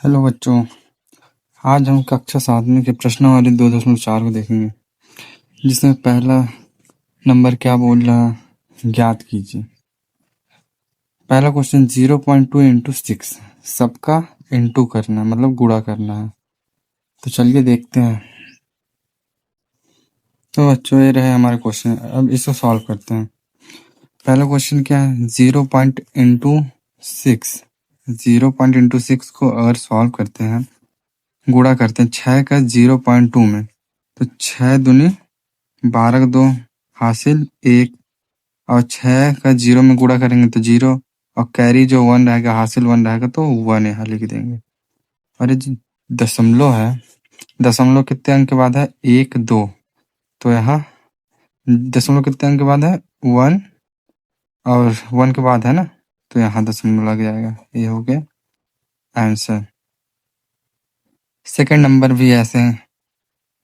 Hello बच्चों, आज हम कक्षा 7 के प्रश्नावली 2.4 को देखेंगे, जिसमें पहला नंबर क्या बोल रहा है, ज्ञात कीजिए। पहला क्वेश्चन 0.2 इंटू 6 सबका इंटू करना है, मतलब गुणा करना है। तो चलिए देखते हैं। तो बच्चों, ये रहे हमारे क्वेश्चन। अब इसको सॉल्व करते हैं। पहला क्वेश्चन क्या है, 0.6 0.6 को अगर सॉल्व करते हैं, गुणा करते हैं 6 का 0.2 में, तो 6 दूनी 12 का 2 हासिल 1, और 6 का 0 में गुणा करेंगे तो 0, और कैरी जो 1 रहेगा, हासिल 1 रहेगा, तो 1 यहाँ लिख देंगे। और ये जो दशमलव है, दशमलव कितने अंक के बाद है, 1 2, तो यहाँ दशमलव कितने अंक के बाद है, 1, और 1 के बाद है ना, तो यहाँ दशमलव लग जाएगा। ये हो गया आंसर। सेकंड नंबर भी ऐसे है,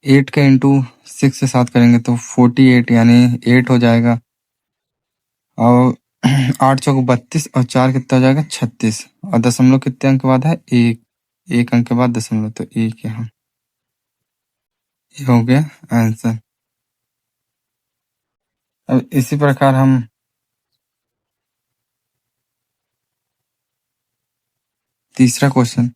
8 का इंटू 6 से 7 करेंगे तो 48, यानी 8 हो जाएगा, और 8 चौक 32, और 4 कितना हो जाएगा, 36, और दशमलव कितने अंक के बाद है, 1 अंक के बाद दशमलव, तो 1 यहाँ। ये हो गया आंसर। अब इसी प्रकार हम तीसरा क्वेश्चन,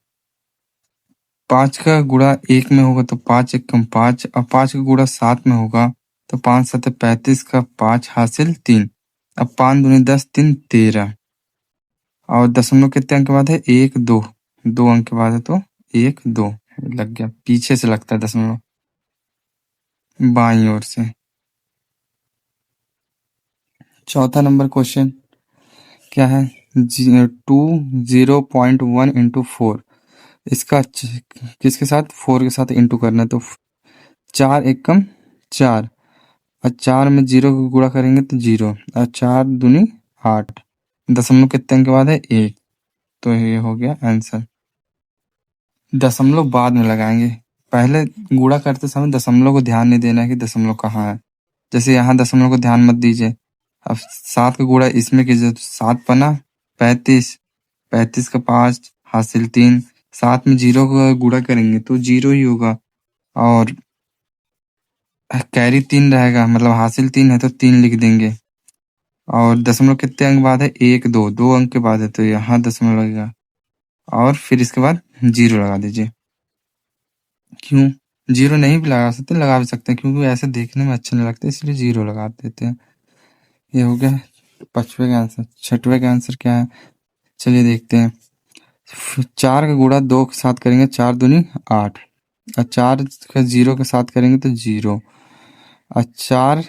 5 का गुणा 1 में होगा तो 5 एकम 5, और 5 का गुणा 7 में होगा तो 5 7 35 का 5 हासिल 3, अब 5 दूनी 10 3 13, और दशमलव कितने अंक के बाद है, 1 2, 2 अंक के बाद है, तो 1 2 लग गया। पीछे से लगता है दशमलव, बाईं ओर से। चौथा नंबर क्वेश्चन क्या है, 0.1 इंटू 4, इसका किसके साथ, 4 के साथ इंटू करना है, तो 4 एकम 4, और 4 में 0 को गुणा करेंगे तो 0, और 4 दूनी 8, दशमलव कितने अंक के बाद है, 1, तो ये हो गया आंसर। दशमलव बाद में लगाएंगे, पहले गुणा करते समय दशमलव को ध्यान नहीं देना है कि दशमलव कहाँ है। जैसे यहाँ दशमलव को ध्यान मत दीजिए। अब 7 का गुणा इसमें कीजिए तो 7 पना 35, 35 का 5 हासिल 3, 7 में 0 का गुणा करेंगे तो 0 ही होगा, और कैरी 3 रहेगा, मतलब हासिल 3 है तो 3 लिख देंगे, और दशमलव कितने अंक बाद है, 1 2, 2 अंक के बाद है, तो यहाँ दशमलव लगेगा, और फिर इसके बाद 0 लगा दीजिए। क्यों 0 नहीं भी लगा सकते, लगा भी सकते हैं, क्योंकि ऐसे देखने में अच्छा नहीं लगता, इसलिए 0 लगा देते हैं। ये हो गया 5वें का आंसर। 6वें का आंसर क्या है, चलिए देखते हैं। 4 का गुणा 2 के साथ करेंगे, 4 दूनी 8, और 4 का 0 के साथ करेंगे तो 0, और 4,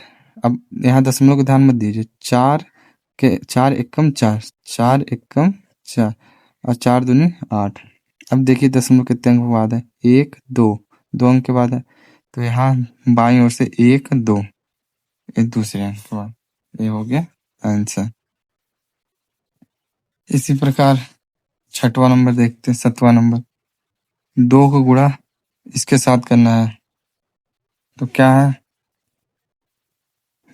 अब यहाँ दशमलव को ध्यान मत दीजिए, 4 के 4 एकम 4, 4 एकम 4, और 4 दूनी 8। अब देखिए दशमलव कितने अंक के बाद है, 1 2, 2 अंक के बाद है, तो यहाँ बाईं ओर से 1 2, एक दूसरे अंक के बाद। ये हो गया आंसर। इसी प्रकार 6वां नंबर देखते हैं। 7वां नंबर, 2 को गुणा इसके साथ करना है, तो क्या है,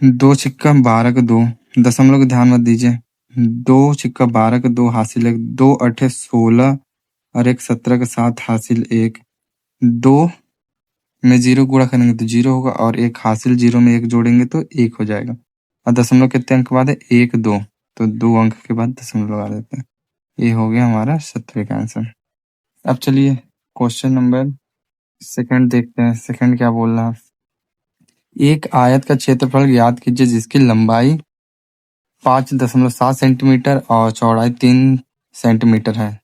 2 छिक्का 12 का 2, दशमलव को ध्यान मत दीजिए, 2 छिक्का 12 का 2 हासिल 1, 2 8 16, और 1 17 का 7 हासिल 1, 2 में 0 गुणा करेंगे तो 0 होगा, और 1 हासिल 0 में 1 जोड़ेंगे तो 1 हो जाएगा, और दशमलव कितने अंक के बाद है, 1 2, तो 2 अंक के बाद दशमलव लगा देते हैं। ये हो गया हमारा 7वें का आंसर। अब चलिए क्वेश्चन नंबर सेकंड देखते हैं। सेकंड क्या बोल रहा है, एक आयत का क्षेत्रफल ज्ञात कीजिए जिसकी लंबाई 5.7 सेंटीमीटर और चौड़ाई 3 सेंटीमीटर है।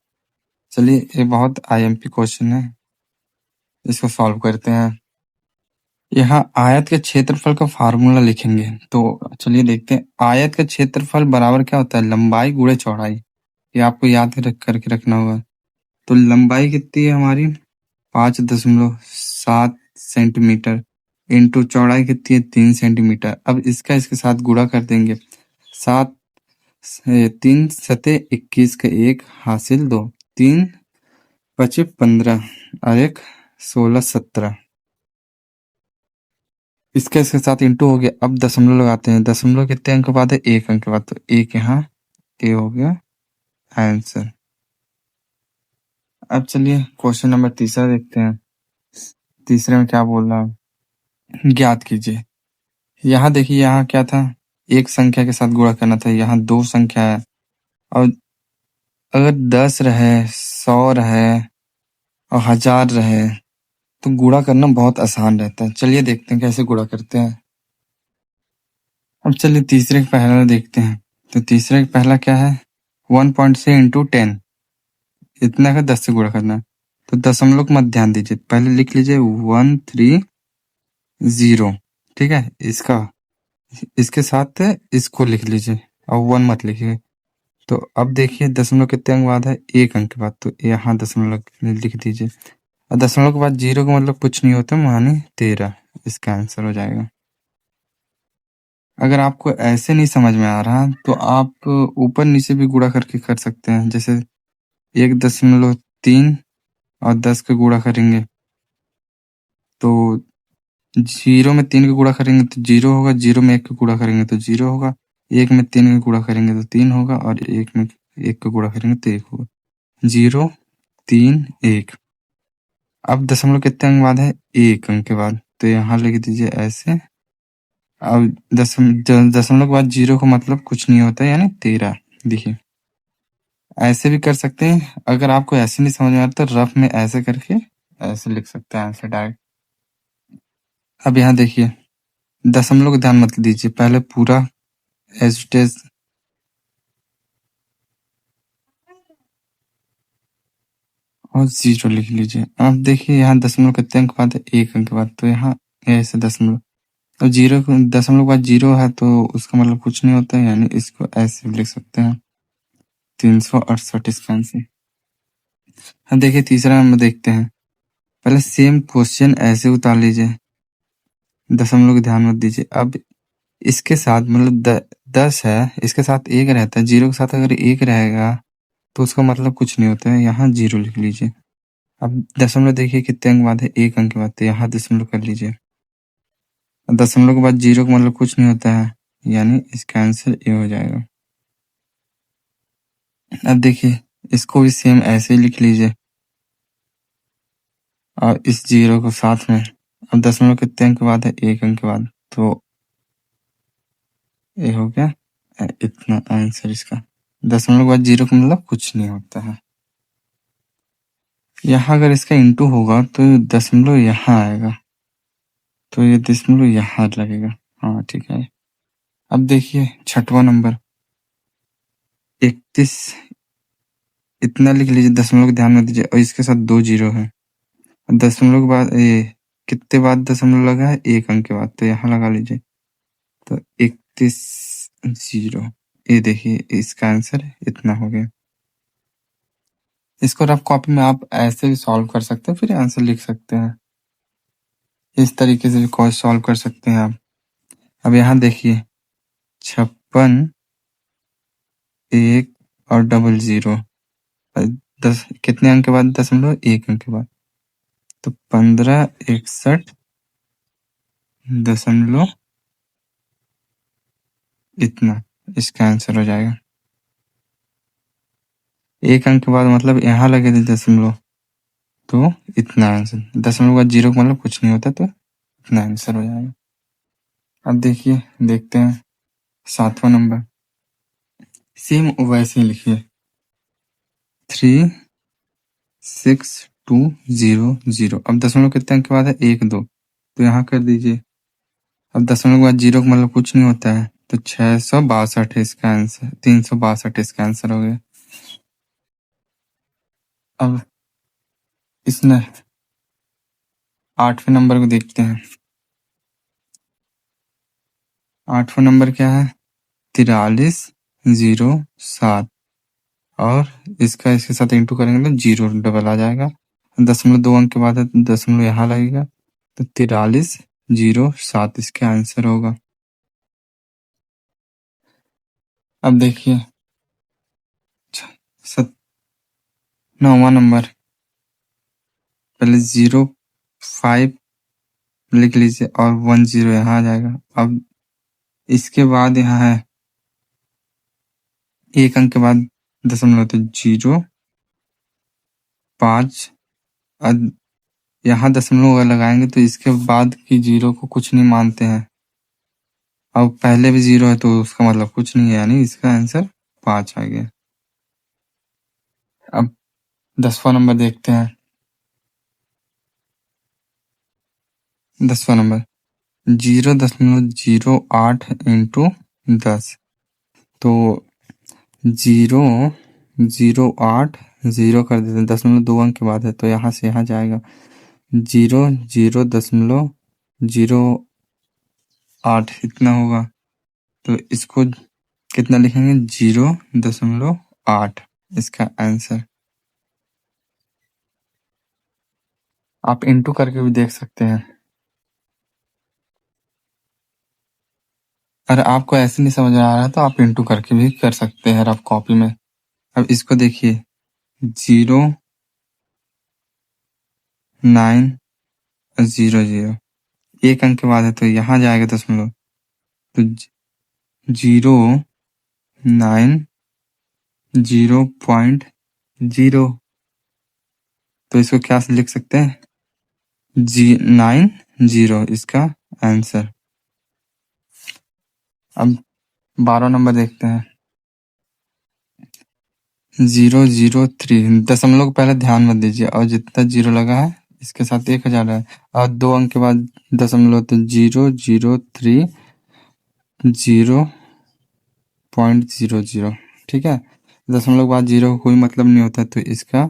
चलिए, ये बहुत आईएमपी क्वेश्चन है, इसको सॉल्व करते हैं। यहाँ आयत के क्षेत्रफल का फार्मूला लिखेंगे, तो चलिए देखते हैं। आयत का क्षेत्रफल बराबर क्या होता है, लंबाई गुणे चौड़ाई, ये आपको याद करके रखना होगा। तो लंबाई कितनी है हमारी, 5.7 सेंटीमीटर, इंटू चौड़ाई कितनी है, 3 सेंटीमीटर। अब इसका इसके साथ गुणा कर देंगे, 7 3 सते 21 का 1 हासिल 2, 3 पचे 15, और 1 16 17, इसका इसके साथ इंटू हो गया। अब दशमलव लगाते हैं, दशमलव कितने अंक के बाद है, 1 अंक के बाद, तो 1 यहाँ, ये हो गया आंसर। अब चलिए क्वेश्चन नंबर तीसरा देखते हैं। तीसरे में क्या बोल रहा है, ज्ञात कीजिए। यहाँ देखिए, यहाँ क्या था, एक संख्या के साथ गुणा करना था। यहाँ दो संख्या है, और अगर 10 रहे, 100 रहे और 1000 रहे तो गुणा करना बहुत आसान रहता है। चलिए देखते हैं कैसे गुणा करते हैं। अब चलिए तीसरे का पहला देखते हैं। तो तीसरे का पहला क्या है, 1.6 इंटू 10, इतना का 10 से गुणा करना है। तो दशमलव को मत ध्यान दीजिए, पहले लिख लीजिए 130, ठीक है। इसके साथ इसको लिख लीजिए और 1 मत लिखिए। तो अब देखिए दशमलव कितने अंक बाद है, 1 अंक के बाद, तो यहाँ दशमलव लिख दीजिए। और दशमलव के बाद 0 का मतलब कुछ नहीं होता, माने 13, इसका आंसर हो जाएगा। अगर आपको ऐसे नहीं समझ में आ रहा तो आप ऊपर नीचे भी गुणा करके कर सकते हैं। जैसे 1.3 और 10 का गुणा करेंगे तो 0 में 3 का गुणा करेंगे तो 0 होगा, 0 में 1 का गुणा करेंगे तो 0 होगा, 1 में 3 का गुणा करेंगे तो 3 होगा, और 1 में 1 का गुणा करेंगे तो 1 होगा। 0 3 1। अब दशमलव कितने अंक बाद है, 1 अंक के बाद, तो यहाँ लिख दीजिए ऐसे। अब दशमलव के बाद 0 का मतलब कुछ नहीं होता है, यानी 13। देखिए ऐसे भी कर सकते हैं। अगर आपको ऐसे नहीं समझ में आता तो रफ में ऐसे करके ऐसे लिख सकते हैं आंसर डायरेक्ट। अब यहाँ देखिए दशमलव को ध्यान मत दीजिए, पहले पूरा एज इट इज और 0 लिख लीजिए। अब देखिए यहाँ दशमलव कितने अंक बाद है, 1 अंक बाद, तो यहाँ ऐसे दशमलव, तो 0 दशमलव के बाद 0 है तो उसका मतलब कुछ नहीं होता है, यानी इसको ऐसे भी लिख सकते हैं 368 इसका आंसर। अब देखिए तीसरा नंबर देखते हैं। पहले सेम क्वेश्चन ऐसे उतार लीजिए, दशमलव को ध्यान मत दीजिए। अब इसके साथ मतलब 10 है, इसके साथ 1 रहता है, 0 के साथ अगर 1 रहेगा तो उसका मतलब कुछ नहीं होता है, यहाँ 0 लिख लीजिए। अब दशमलव देखिए कितने अंक बाद है, 1 अंक के बाद, तो यहाँ दशमलव कर लीजिए। दशमलव के बाद 0 का मतलब कुछ नहीं होता है, यानी इसका आंसर ए हो जाएगा। अब देखिए इसको भी सेम ऐसे ही लिख लीजिए और इस 0 को साथ में। अब दशमलव कितने अंक के बाद है, 1 अंक के बाद, तो ये हो गया इतना आंसर इसका। दशमलव के बाद 0 का मतलब कुछ नहीं होता है। यहाँ अगर इसका इंटू होगा तो दशमलव यहाँ आएगा, तो ये दशमलव यहाँ लगेगा। हाँ ठीक है। अब देखिए छठवां नंबर 31, इतना लिख लीजिए, दशमलव को ध्यान में दीजिए, और इसके साथ 2 0 है। दशमलव के बाद ये कितने बाद दशमलव लगा है, 1 अंक के बाद, तो यहाँ लगा लीजिए, तो 31 0। ये देखिए इसका आंसर इतना हो गया। इसको रफ कॉपी में आप ऐसे भी सॉल्व कर सकते हैं, फिर आंसर लिख सकते हैं। इस तरीके से भी क्वेश्चन सॉल्व कर सकते हैं आप। अब यहाँ देखिए 56 1 और 00, 10 कितने अंक के बाद दशमलव, 1 अंक के बाद, तो 1561 दशमलव इतना इसका आंसर हो जाएगा। 1 अंक के बाद मतलब यहाँ लगे थे दशमलव, तो इतना आंसर। दशमलव के बाद 0 का मतलब कुछ नहीं होता, तो इतना आंसर हो जाएगा। अब देखिए देखते हैं 7वां नंबर, सेम वैसे ही लिखिए 36200। अब दशमलव कितने अंक के बाद है, 1 2, तो यहाँ कर दीजिए। अब दशमलव के बाद 0 का मतलब कुछ नहीं होता है, तो 662 है इसका आंसर, 362 इसका आंसर हो गया। अब इसने 8वें नंबर को देखते हैं। 8वां नंबर क्या है, 4307, और इसका इसके साथ इंटू करेंगे तो 0 डबल आ जाएगा। दशमलव 2 अंक के बाद है तो दशमलव यहाँ लगेगा, तो 4307 इसका आंसर होगा। अब देखिए 9वां नंबर, पहले 05 लिख लीजिए और 10 यहाँ आ जाएगा। अब इसके बाद यहाँ है 1 अंक के बाद दशमलव, तो 0 5। अब यहाँ दशमलव अगर लगाएंगे तो इसके बाद की जीरो को कुछ नहीं मानते हैं। अब पहले भी जीरो है तो उसका मतलब कुछ नहीं है, यानी इसका आंसर 5 आ गया। अब 10वां नंबर देखते हैं। 10वां नंबर 0.08 इंटू 10। तो 0.08 0 कर देते हैं, दशमलव 2 अंक के बाद है तो यहाँ से यहाँ जाएगा 0.08 इतना होगा। तो इसको कितना लिखेंगे? 0.8 इसका आंसर। आप इंटू करके भी देख सकते हैं। अगर आपको ऐसे नहीं समझ आ रहा तो आप इंटू करके भी कर सकते हैं रफ कॉपी में। अब इसको देखिए 0.900 एक अंक के बाद है तो यहाँ जाएगा दशमलव, तो 0.90। तो इसको क्या से लिख सकते हैं? 90 इसका आंसर। अब 12 नंबर देखते हैं। 0.03 दशमलव को पहले ध्यान मत दीजिए, और जितना जीरो लगा है इसके साथ 1000 है, और 2 अंक के बाद दशमलव, तो 0.0030। ठीक है, दशमलव के बाद जीरो का कोई मतलब नहीं होता, तो इसका,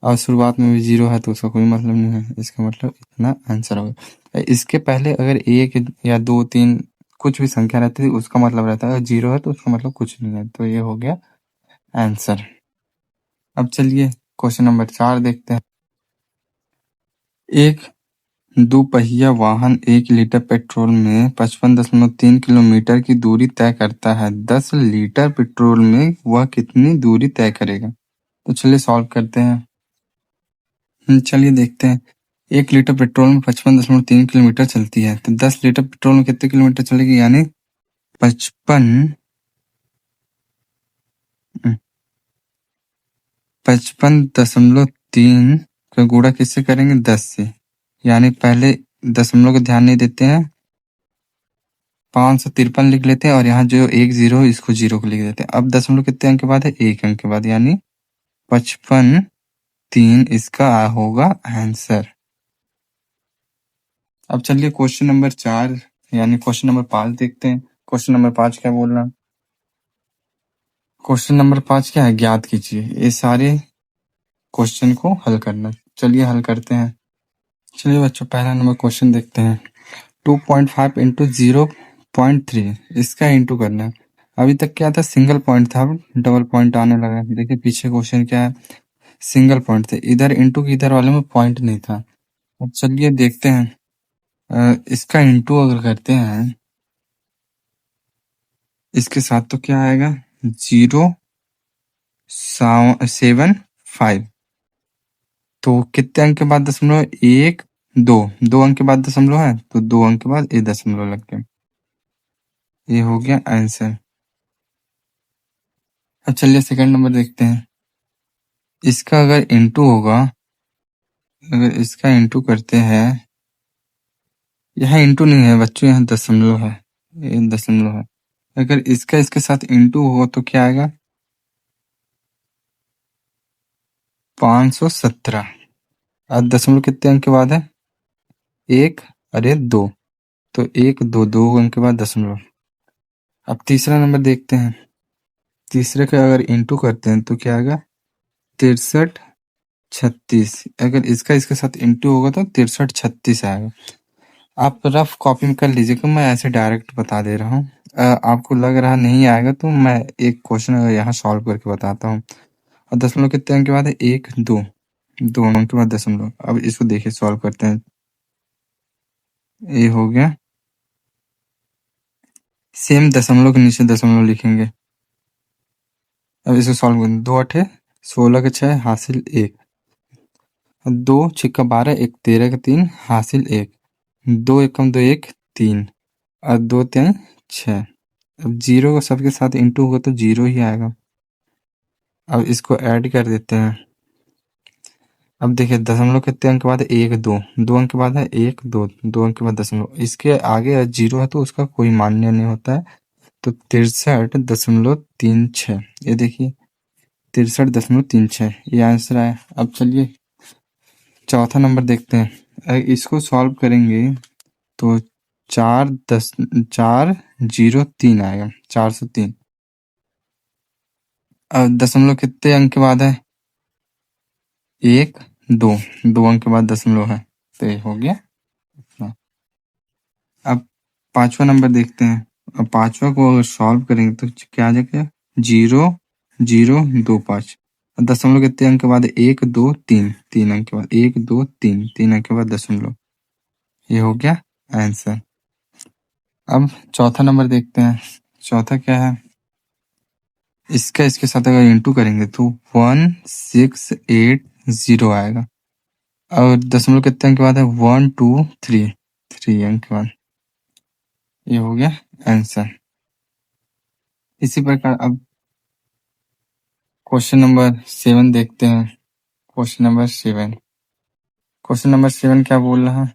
और शुरुआत में भी जीरो है तो उसका कोई मतलब नहीं है, इसका मतलब इतना आंसर होगा। इसके पहले अगर 1 या 2 3 कुछ भी संख्या रहती है उसका मतलब रहता है, अगर जीरो है तो उसका मतलब कुछ नहीं है। तो ये हो गया आंसर। अब चलिए क्वेश्चन नंबर 4 देखते हैं। एक दुपहिया वाहन 1 लीटर पेट्रोल में 55.3 किलोमीटर की दूरी तय करता है। 10 लीटर पेट्रोल में वह कितनी दूरी तय करेगा? तो चलिए सॉल्व करते हैं। चलिए देखते हैं। 1 लीटर पेट्रोल में 55.3 किलोमीटर चलती है, तो 10 लीटर पेट्रोल में कितने किलोमीटर चलेगी? यानी 55.3 का गुणा किससे करेंगे? 10 से। यानी पहले दशमलव को ध्यान नहीं देते हैं, 553 लिख लेते हैं, और यहाँ जो 1 0 इसको 0 को लिख देते हैं। अब दशमलव कितने अंक के बाद है? 1 अंक के बाद, यानी 55.3 इसका होगा आंसर। अब चलिए क्वेश्चन नंबर 4 यानी क्वेश्चन नंबर 5 देखते हैं। क्वेश्चन नंबर 5 क्या बोल रहा है? क्वेश्चन नंबर 5 क्या है? ज्ञात कीजिए। ये सारे क्वेश्चन को हल करना। चलिए हल करते हैं। चलिए बच्चों, पहला नंबर क्वेश्चन देखते हैं। 2.5 इंटू 0.3 इसका इंटू करना है। अभी तक क्या था? सिंगल पॉइंट था, अब डबल पॉइंट आने लगा है। देखिए पीछे क्वेश्चन क्या है, सिंगल पॉइंट थे, इधर इंटू की इधर वाले में पॉइंट नहीं था। अब चलिए देखते हैं। इसका इंटू अगर करते हैं इसके साथ तो क्या आएगा? 0.75। तो कितने अंक के बाद दशमलव? 1 2 2 अंक के बाद दशमलव है, तो 2 अंक के बाद एक दशमलव लग गया। ये हो गया आंसर। अब चलिए सेकंड नंबर देखते हैं। इसका अगर इंटू होगा, अगर इसका इंटू करते हैं, यहाँ इंटू नहीं है बच्चों, यहाँ दशमलव है, ये दशमलव है। अगर इसका इसके साथ इंटू हो तो क्या आएगा? 517। अब दशमलव कितने अंक के बाद है? 1 अरे 2, तो 1 2 2 अंक के बाद दशमलव। अब तीसरा नंबर देखते हैं। तीसरे का अगर इंटू करते हैं तो क्या आएगा? 63 36। अगर इसका इसके साथ इंटू होगा तो 63 36 आएगा। आप रफ कॉपी में कर लीजिएगा, मैं ऐसे डायरेक्ट बता दे रहा हूँ। आपको लग रहा नहीं आएगा तो मैं एक क्वेश्चन यहाँ सॉल्व करके बताता हूँ। और दशमलव कितने अंक के बाद है? 1 2 2 अंक के बाद दशमलव। अब इसको देखिए सॉल्व करते हैं। ये हो गया, सेम दशमलव के नीचे दशमलव लिखेंगे। अब इसको सॉल्व करें। 2 8 16 के 6 हासिल 1, 2 6 12 1 13 के 3 हासिल 1, 2 1 2 1 3, और 2 3 6। अब जीरो को सबके साथ इंटू होगा तो जीरो ही आएगा। अब इसको ऐड कर देते हैं। अब देखिए दशमलव कितने अंक के बाद है? एक दो, दो अंक के बाद है एक दो, दो अंक के बाद दशमलव, इसके आगे जीरो है तो उसका कोई मान्य नहीं होता है। तो 63.36, ये देखिए 63.36 ये आंसर आया। अब चलिए चौथा नंबर देखते हैं। इसको सॉल्व करेंगे तो 4.003 आएगा, 403। अब दशमलव कितने अंक के बाद है? एक दो, दो अंक के बाद दशमलव है, तो ये हो गया। अब पांचवा नंबर देखते हैं। अब पांचवा को अगर सॉल्व करेंगे तो क्या आ जाएगा? 0.025। दशमलव कितने अंक के बाद? एक दो तीन, तीन अंक के बाद, एक दो तीन, तीन अंक के बाद दशमलव, ये हो गया आंसर। अब चौथा नंबर देखते हैं। चौथा क्या है? इसका इसके साथ अगर इंटू करेंगे तो 1680 आएगा। और दशमलव कितने अंक के बाद है? 123, थ्री अंक के बाद, ये हो गया आंसर। इसी प्रकार अब क्वेश्चन नंबर 7 देखते हैं। क्वेश्चन नंबर 7, क्वेश्चन नंबर 7 क्या बोल रहा है?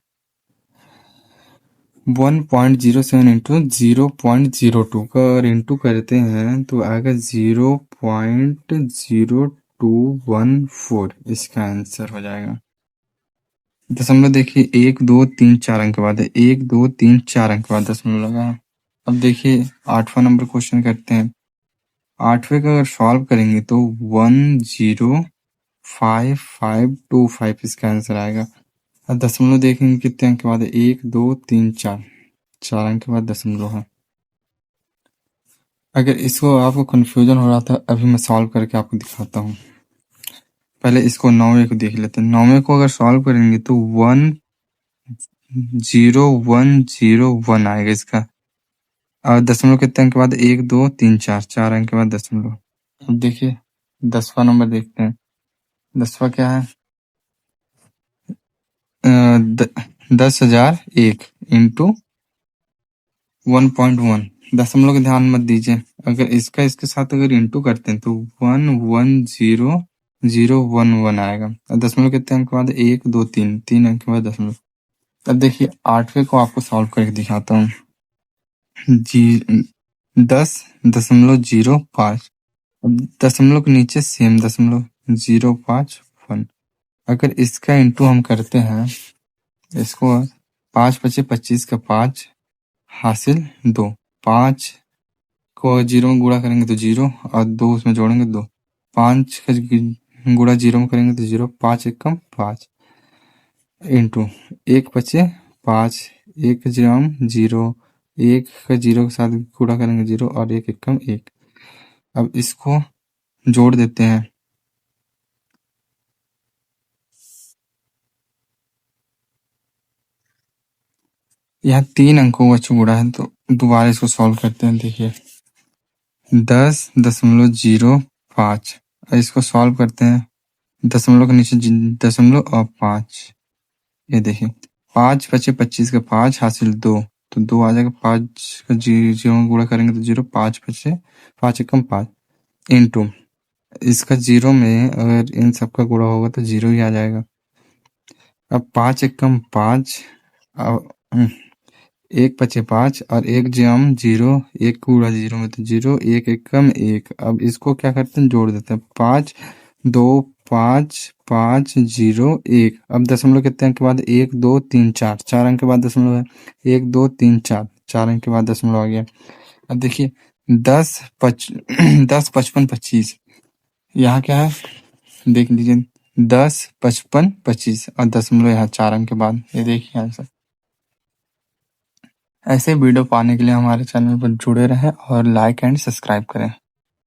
1.07 इंटू 0.02 का अगर इंटू करते हैं तो आएगा 0.0214, इसका आंसर हो जाएगा। दशमलव देखिए एक दो तीन चार अंक के बाद है, एक दो तीन चार अंक के बाद दशमलव लगा है। अब देखिए आठवां नंबर क्वेश्चन करते हैं। आठवें का अगर सॉल्व करेंगे तो 105525, इसका आंसर आएगा। अब दशमलव देखेंगे कितने अंक के बाद है? एक दो तीन चार, चार अंक के बाद दशमलव है। अगर इसको आपको कंफ्यूजन हो रहा था, अभी मैं सॉल्व करके आपको दिखाता हूँ। पहले इसको 9वें को देख लेते हैं। 9वें को अगर सॉल्व करेंगे तो 10101 आएगा इसका। और दशमलव कितने अंक के बाद? एक दो तीन चार, चार अंक के बाद दशमलव। अब देखिए 10वां नंबर देखते हैं। 10वां क्या है? 10,001 इंटू 1.1। दशमलव का ध्यान मत दीजिए। अगर इसका इसके साथ अगर इंटू करते हैं तो 110011 आएगा। और दशमलव कितने अंक के बाद? एक दो तीन, तीन अंक के बाद दशमलव। अब देखिए आठवें को आपको सॉल्व करके दिखाता हूँ। 10.05, दशमलव के नीचे सेम दशमलव 0.51। अगर इसका इंटू हम करते हैं, इसको 5 पचे 25 का 5 हासिल 2, 5 को जीरो में गुणा करेंगे तो 0 और 2 उसमें जोड़ेंगे 2, 5 का गुणा 0 में करेंगे तो 0, 5 एकम 5 इंटू 1 बचे 5, 1 जीरो 0, 1 का 0 के साथ गुणा करेंगे 0 और 1 एकम 1। अब इसको जोड़ देते हैं। यहाँ 3 अंकों का जुड़ा है तो दोबारा इसको सॉल्व करते हैं। देखिए 10.05, इसको सॉल्व करते हैं। दशमलव के नीचे दशमलव और 5, ये देखिए 5 बचे 25 का 5 हासिल 2, तो 2 आ जाएगा। 5 का 0 में गुणा करेंगे तो 0, 5 बचे 5 एकम 5 इंटू इसका 0 में अगर इन सबका गुणा होगा तो 0 ही आ जाएगा। अब 5 एकम 5, 1 बचे 5 और 1 जम 0, 1 गुणा 0 में तो 0, 1 एकम 1। अब इसको क्या करते हैं? जोड़ देते हैं। 5 2 5 5 0 1। अब दशमलव कितने अंक के बाद? 1 2 3 4, चार अंक के बाद दशमलव है। 1 2 3 4, चार अंक के बाद दशमलव आ गया। अब देखिए 10 55 25, यहाँ क्या है देख लीजिए, 10 55 25 और दशमलव यहाँ चार अंक के बाद। ये देखिए आंसर। ऐसे वीडियो पाने के लिए हमारे चैनल पर जुड़े रहें और लाइक एंड सब्सक्राइब करें।